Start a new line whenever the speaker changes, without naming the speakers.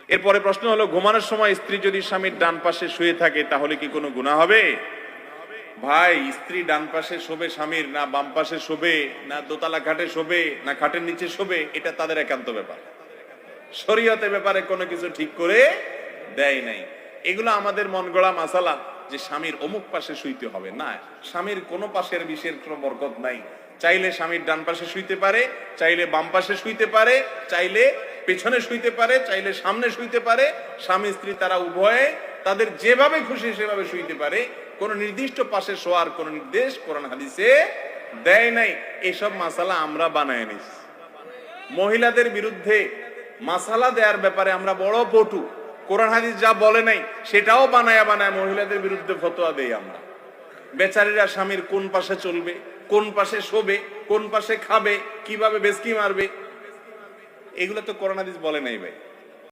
এরপরে প্রশ্ন হলো, ঘুমানোর সময় স্ত্রী যদি স্বামীর ডান পাশে শুয়ে থাকে তাহলে কি কোনো গুনাহ হবে? ভাই, স্ত্রী ডান পাশে শোবে স্বামীর, না বাম পাশে শোবে, না দোতলা খাটে শোবে, না খাটের নিচে শোবে, এটা তাদের একান্ত ব্যাপার। শরীয়তের ব্যাপারে কোনো কিছু ঠিক করে দেয় নাই। এগুলো আমাদের মন গড়া মাসালা যে স্বামীর অমুক পাশে শুইতে হবে, না, স্বামীর কোনো পাশের বিশের কোনো বরকত নাই। চাইলে স্বামীর ডান পাশে শুইতে পারে, চাইলে বাম পাশে শুইতে পারে, চাইলে পেছনে শুইতে পারে, চাইলে সামনে শুইতে পারে। স্বামী স্ত্রী তারা উভয়ে তাদের যেভাবে খুশি সেভাবে শুইতে পারে। কোন নির্দিষ্ট পাশে শোয়ার কোন নির্দেশ কোরআন হাদিসে দেয় নাই। এসব মাসালা আমরা বানায় নিছি। মহিলাদের বিরুদ্ধে মাসালা দেওয়ার ব্যাপারে আমরা বড় পটু। কোরআন হাদিস যা বলে নাই সেটাও বানায় বানায় মহিলাদের বিরুদ্ধে ফতোয়া দেই আমরা। বেচারীরা স্বামীর কোন পাশে চলবে, কোন পাশে শোবে, কোন পাশে খাবে, কিভাবে বেশকি মারবে, এগুলো তো কোরআন হাদিস বলে নাই ভাই।